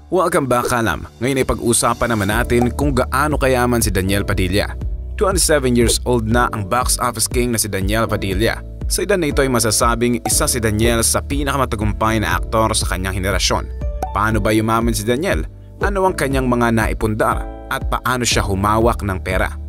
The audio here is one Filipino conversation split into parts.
Welcome back, Kalam. Ngayon ay pag-usapan naman natin kung gaano kayaman si Daniel Padilla. 27 years old na ang box office king na si Daniel Padilla. Sa edad na ito ay masasabing isa si Daniel sa pinakamatagumpay na aktor sa kanyang henerasyon. Paano ba yumaman si Daniel? Ano ang kanyang mga naipundar? At paano siya humawak ng pera?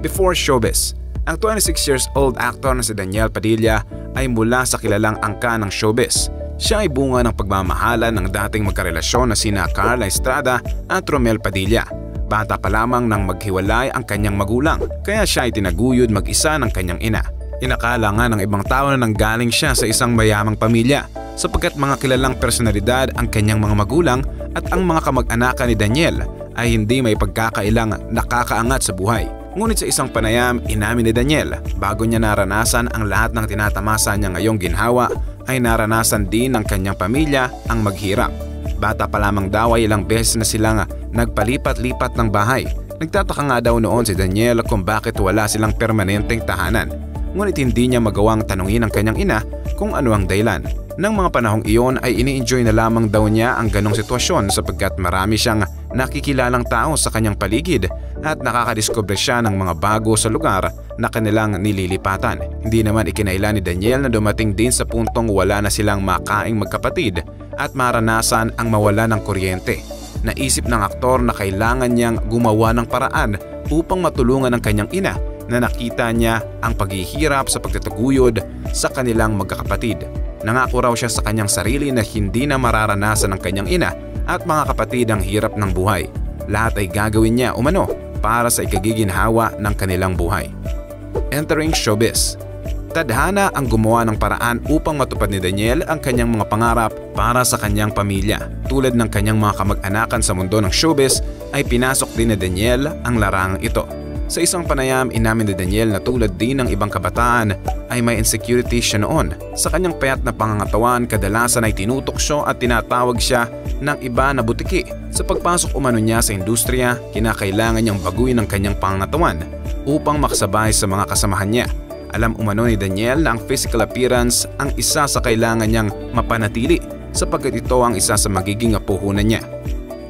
Before showbiz, ang 26 years old actor na si Daniel Padilla ay mula sa kilalang angka ng showbiz. Siya ay bunga ng pagmamahalan ng dating magkarelasyon na sina Carla Estrada at Romel Padilla. Bata pa lamang nang maghiwalay ang kanyang magulang, kaya siya ay tinaguyod mag-isa ng kanyang ina. Inakala nga ng ibang tao na nanggaling siya sa isang mayamang pamilya, sapagkat mga kilalang personalidad ang kanyang mga magulang at ang mga kamag-anakan ni Daniel ay hindi may pagkakailang nakakaangat sa buhay. Ngunit sa isang panayam, inamin ni Daniel, bago niya naranasan ang lahat ng tinatamasa niya ngayong ginhawa, ay naranasan din ng kanyang pamilya ang maghirap. Bata pa lamang daw ay ilang beses na silang nagpalipat-lipat ng bahay. Nagtataka nga daw noon si Daniel kung bakit wala silang permanenteng tahanan. Ngunit hindi niya magawang tanungin ang kanyang ina kung ano ang dahilan. Nang mga panahong iyon ay ini-enjoy na lamang daw niya ang ganong sitwasyon sapagkat marami siyang nakikilalang tao sa kanyang paligid at nakakadiskubre siya ng mga bago sa lugar na kanilang nililipatan. Hindi naman ikinailan ni Daniel na dumating din sa puntong wala na silang makaing magkapatid at maranasan ang mawala ng kuryente. Naisip ng aktor na kailangan niyang gumawa ng paraan upang matulungan ang kanyang ina na nakita niya ang paghihirap sa pagtataguyod sa kanilang magkakapatid. Nangako raw siya sa kanyang sarili na hindi na mararanasan ng kanyang ina at mga kapatid ang hirap ng buhay. Lahat ay gagawin niya umano para sa ikagiginhawa ng kanilang buhay. Entering showbiz. Tadhana ang gumawa ng paraan upang matupad ni Daniel ang kanyang mga pangarap para sa kanyang pamilya. Tulad ng kanyang mga kamag-anakan sa mundo ng showbiz ay pinasok din ni Daniel ang larangang ito. Sa isang panayam, inamin ni Daniel na tulad din ng ibang kabataan ay may insecurity siya noon. Sa kanyang payat na pangangatawan, kadalasan ay tinutukso at tinatawag siya ng iba na butiki. Sa pagpasok umano niya sa industriya, kinakailangan niyang baguhin ang kanyang pangangatawan upang makasabay sa mga kasamahan niya. Alam umano ni Daniel na ang physical appearance ang isa sa kailangan niyang mapanatili sapagkat ito ang isa sa magiging puhunan niya.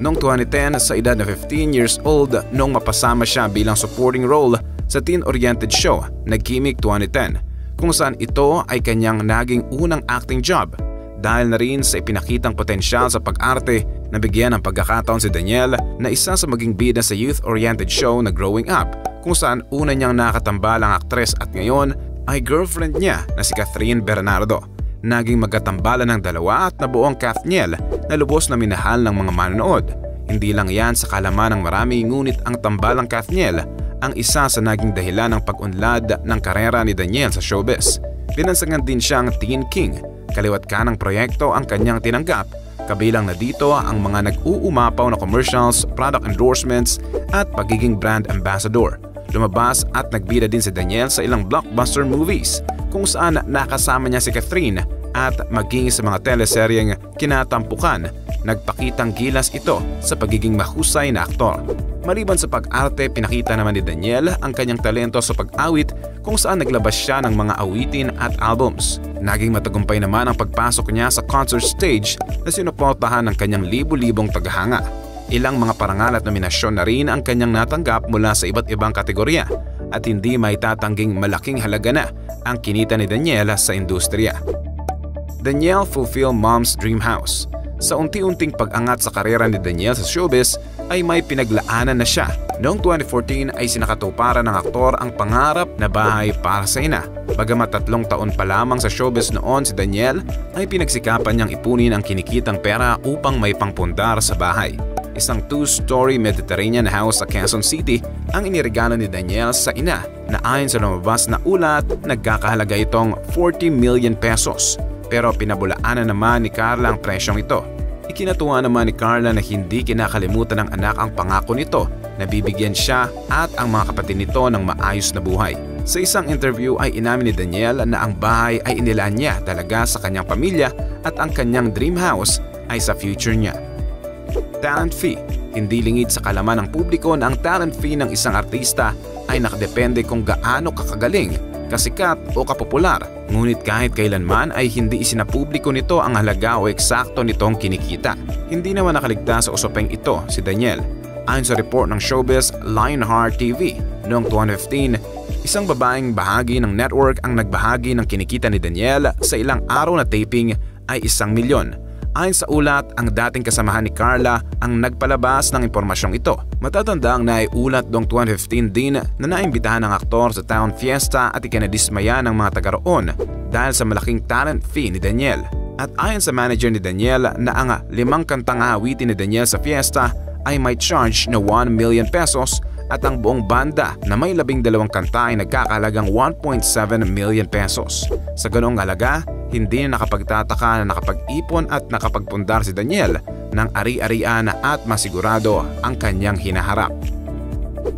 Noong 2010, sa edad na 15 years old, noong mapasama siya bilang supporting role sa teen-oriented show na Gimmick 2010, kung saan ito ay kanyang naging unang acting job. Dahil na rin sa ipinakitang potensyal sa pag-arte, nabigyan ng pagkakataon si Daniel na isa sa maging bida sa youth-oriented show na Growing Up, kung saan una niyang nakatambal ang aktres at ngayon ay girlfriend niya na si Catherine Bernardo. Naging magkatambalan ng dalawa at nabuong Kathniel na lubos na minahal ng mga manonood. Hindi lang yan sa kalaman ng marami, ngunit ang tambalang Kathniel ang isa sa naging dahilan ng pag-unlad ng karera ni Daniel sa showbiz. Binansagan din siyang Teen King. Kaliwat kanang proyekto ang kanyang tinanggap, kabilang na dito ang mga nag-uumapaw na commercials, product endorsements at pagiging brand ambassador. Lumabas at nagbida din si Daniel sa ilang blockbuster movies kung saan nakasama niya si Catherine at maging sa mga teleseryeng kinatampukan, nagpakitang gilas ito sa pagiging mahusay na aktor. Maliban sa pag-arte, pinakita naman ni Daniel ang kanyang talento sa pag-awit kung saan naglabas siya ng mga awitin at albums. Naging matagumpay naman ang pagpasok niya sa concert stage na sinuportahan ng kanyang libu-libong tagahanga. Ilang mga parangal at nominasyon na rin ang kanyang natanggap mula sa iba't ibang kategorya at hindi maitatangging malaking halaga na ang kinita ni Daniel sa industriya. Daniel fulfill mom's dream house. Sa unti-unting pag-angat sa karera ni Daniel sa showbiz ay may pinaglaanan na siya. Noong 2014 ay sinakatuparan ng aktor ang pangarap na bahay para sa ina. Bagamat 3 taon pa lamang sa showbiz noon si Daniel ay pinagsikapan niyang ipunin ang kinikitang pera upang may pangpundar sa bahay. Isang 2-story Mediterranean house sa Quezon City ang iniregalo ni Daniel sa ina na ayon sa lumabas na ulat, nagkakahalaga itong 40 million pesos. Pero pinabulaanan naman ni Carla ang presyong ito. Ikinatuwa naman ni Carla na hindi kinakalimutan ng anak ang pangako nito na bibigyan siya at ang mga kapatid nito ng maayos na buhay. Sa isang interview ay inamin ni Daniel na ang bahay ay inilaan niya talaga sa kanyang pamilya at ang kanyang dream house ay sa future niya. Talent fee. Hindi lingid sa kalaman ng publiko na ang talent fee ng isang artista ay nakadepende kung gaano kakagaling, kasikat o kapopular. Ngunit kahit kailanman ay hindi isinapubliko nito ang halaga o eksakto nitong kinikita. Hindi naman nakaligtas sa usaping ito si Daniel. Ayon sa report ng showbiz Lionheart TV, noong 2015, isang babaeng bahagi ng network ang nagbahagi ng kinikita ni Daniel sa ilang araw na taping ay 1 milyon. Ayon sa ulat, ang dating kasamahan ni Carla ang nagpalabas ng impormasyong ito. Matatandang naiulat noong 2015 din na naimbitahan ng aktor sa town fiesta at ikinadismaya ng mga taga roon dahil sa malaking talent fee ni Daniel. At ayon sa manager ni Daniel na ang 5 kantang awitin ni Daniel sa fiesta ay may charge na 1 million pesos at ang buong banda na may 12 kanta ay nagkakahalagang 1.7 million pesos. Sa ganoong halaga, hindi na nakapagtataka na nakapag-ipon at nakapagpundar si Daniel ng ari-arian at masigurado ang kanyang hinaharap.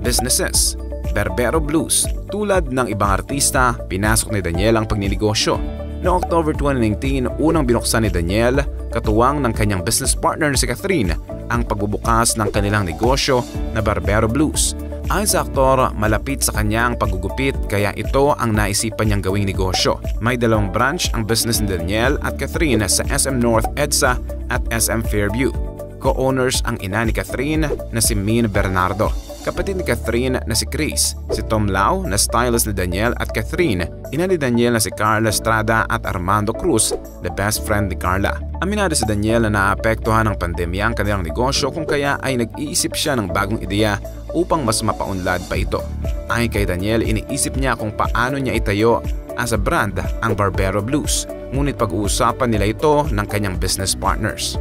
Businesses. Berbero Blues. Tulad ng ibang artista, pinasok ni Daniel ang pagninegosyo. Noong October 2019, unang binuksan ni Daniel, katuwang ng kanyang business partner na si Catherine, ang pagbubukas ng kanilang negosyo na Berbero Blues. Ayon sa aktor, malapit sa kanya ang paggugupit kaya ito ang naisipan niyang gawing negosyo. May 2 branch ang business ni Daniel at Catherine sa SM North EDSA at SM Fairview. Co-owners ang ina ni Catherine na si Min Bernardo, kapatid ni Catherine na si Chris, si Tom Lau na stylist ni Daniel at Catherine, ina ni Daniel na si Carla Estrada at Armando Cruz, the best friend ni Carla. Aminado si Daniel na naapektuhan ng pandemya ang kanilang negosyo kung kaya ay nag-iisip siya ng bagong ideya upang mas mapaunlad pa ito. Ayon kay Daniel, iniisip niya kung paano niya itayo as a brand ang Berbero Blues, ngunit pag-uusapan nila ito ng kanyang business partners.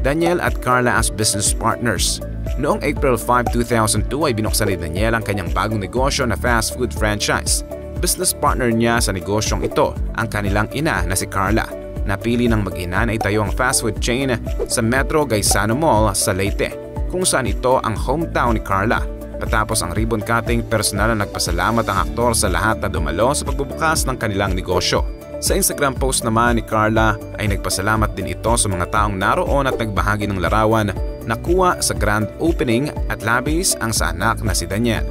Daniel at Carla as business partners. Noong April 5, 2002 ay binuksan ni Daniel ang kanyang bagong negosyo na fast food franchise. Business partner niya sa negosyong ito ang kanilang ina na si Carla. Napili ng mag-ina na itayo ang fast food chain sa Metro Gaisano Mall sa Leyte, kung saan ito ang hometown ni Carla. Matapos ang ribbon cutting, personal na nagpasalamat ang aktor sa lahat na dumalo sa pagbubukas ng kanilang negosyo. Sa Instagram post naman ni Carla ay nagpasalamat din ito sa mga taong naroon at nagbahagi ng larawan na kuha sa grand opening at labis ang sa anak na si Daniel.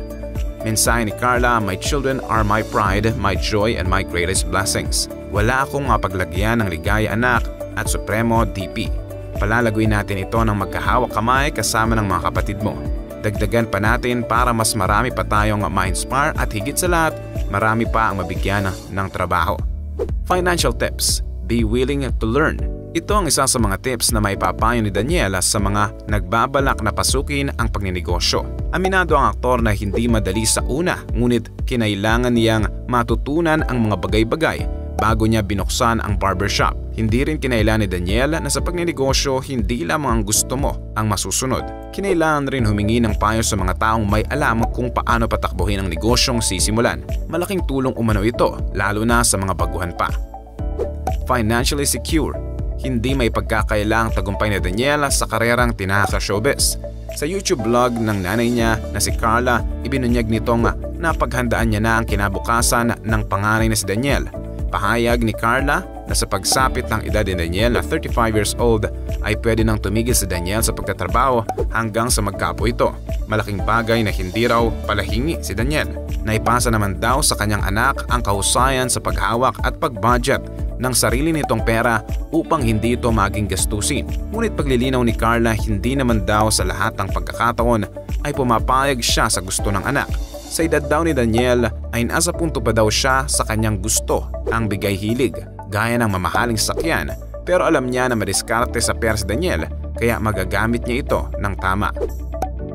Mensahe ni Carla, "My children are my pride, my joy and my greatest blessings. Wala akong mapaglagyan ng ligaya anak at Supremo DP. Palalaguin natin ito ng magkahawak kamay kasama ng mga kapatid mo. Dagdagan pa natin para mas marami pa tayong ma-inspire at higit sa lahat, marami pa ang mabigyan ng trabaho." Financial tips. Be willing to learn. Ito ang isa sa mga tips na maipapayo ni Daniel sa mga nagbabalak na pasukin ang pagninegosyo. Aminado ang aktor na hindi madali sa una, ngunit kinailangan niyang matutunan ang mga bagay-bagay bago niya binuksan ang barbershop. Hindi rin kinailangan ni Daniel na sa pagninegosyo hindi lamang ang gusto mo ang masusunod. Kinailangan rin humingi ng payo sa mga taong may alam kung paano patakbuhin ang negosyong sisimulan. Malaking tulong umano ito, lalo na sa mga baguhan pa. Financially secure. Hindi may pagkakailang tagumpay ni Daniel sa karerang tinahak sa showbiz. Sa YouTube vlog ng nanay niya na si Carla, ibinunyag nitong napaghandaan niya na ang kinabukasan ng panganay na si Daniel. Pahayag ni Carla na sa pagsapit ng edad ni Daniel na 35 years old ay pwede nang tumigil si Daniel sa pagtatrabaho hanggang sa magkapo ito. Malaking bagay na hindi raw palahingi si Daniel. Naipasa naman daw sa kanyang anak ang kahusayan sa paghawak at pag-budget ng sarili nitong pera upang hindi ito maging gastusin. Ngunit paglilinaw ni Carla, hindi naman daw sa lahat ng pagkakataon ay pumapayag siya sa gusto ng anak. Sa edad daw ni Daniel ay nasa punto pa daw siya sa kanyang gusto ang bigay hilig, gaya ng mamahaling sakyan, pero alam niya na madiskarte sa pera si Daniel kaya magagamit niya ito ng tama.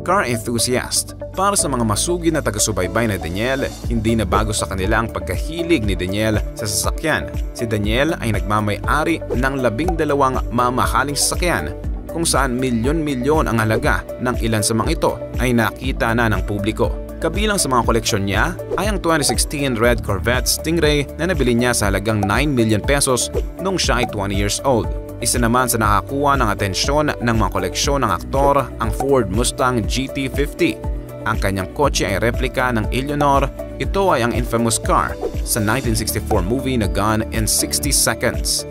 Car enthusiast. Para sa mga masugid na taga-subaybay na Daniel, hindi na bago sa kanila ang pagkahilig ni Daniel sa sasakyan. Si Daniel ay nagmamay-ari ng 12 mamahaling sasakyan kung saan milyon-milyon ang halaga ng ilan sa mga ito ay nakita na ng publiko. Kabilang sa mga koleksyon niya ay ang 2016 Red Corvette Stingray na nabili niya sa halagang 9 million pesos nung siya ay 20 years old. Isa naman sa nakakuha ng atensyon ng mga koleksyon ng aktor ang Ford Mustang GT50. Ang kanyang kotse ay replika ng Eleanor. Ito ay ang infamous car sa 1964 movie na Gone in 60 Seconds.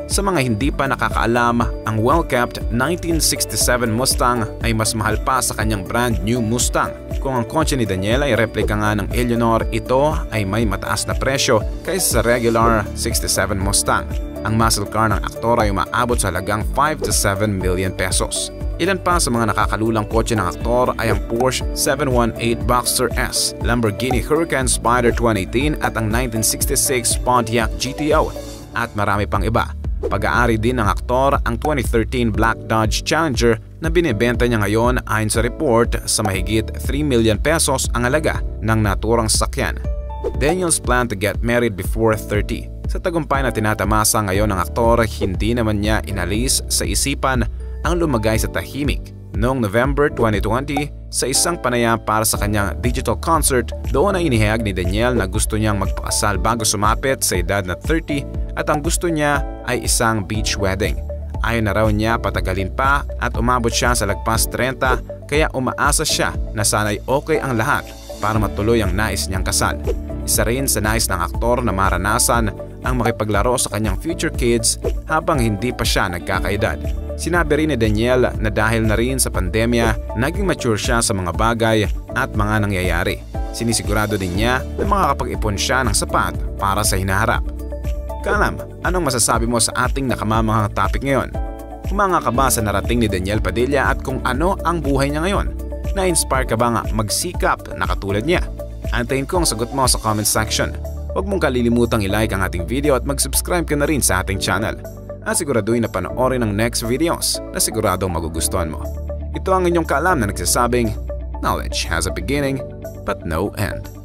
Sa mga hindi pa nakakaalam, ang well-kept 1967 Mustang ay mas mahal pa sa kanyang brand new Mustang Kung ang kotse ni Daniel ay replika nga ng Eleanor, ito ay may mataas na presyo kaysa sa regular 67 Mustang. Ang muscle car ng aktor ay umaabot sa halagang 5 to 7 million pesos. Ilan pa sa mga nakakalulang kotse ng aktor ay ang Porsche 718 Boxster S, Lamborghini Huracan Spider 2018 at ang 1966 Pontiac GTO at marami pang iba. Pag-aari din ng aktor ang 2013 Black Dodge Challenger na binibenta niya ngayon ayon sa report sa mahigit 3 million pesos ang halaga ng naturang sasakyan. Daniel's plan to get married before 30. Sa tagumpay na tinatamasa ngayon ng aktor, hindi naman niya inalis sa isipan ang lumagay sa tahimik. Noong November 2020, sa isang panayam para sa kanyang digital concert, doon ay inihayag ni Daniel na gusto niyang magpakasal bago sumapit sa edad na 30 at ang gusto niya ay isang beach wedding. Ayaw na raw niya patagalin pa at umabot siya sa lagpas 30 kaya umaasa siya na sana'y okay ang lahat para matuloy ang nais niyang kasal. Isa rin sa nais ng aktor na maranasan ang makipaglaro sa kanyang future kids habang hindi pa siya nagkakaedad. Sinabi rin ni Daniel na dahil na rin sa pandemya, naging mature siya sa mga bagay at mga nangyayari. Sinisigurado din niya na makakapag-ipon siya ng sapat para sa hinaharap. Kalam, anong masasabi mo sa ating nakamamanghang topic ngayon? Humanga ka ba sa narating ni Daniel Padilla at kung ano ang buhay niya ngayon? Na-inspire ka ba nga magsikap na katulad niya? Antayin ko ang sagot mo sa comment section. Huwag mong kalilimutang i-like ang ating video at mag-subscribe ka na rin sa ating channel. At siguraduhin na panoorin ang next videos na siguradong magugustuhan mo. Ito ang inyong kaalam na nagsasabing, knowledge has a beginning but no end.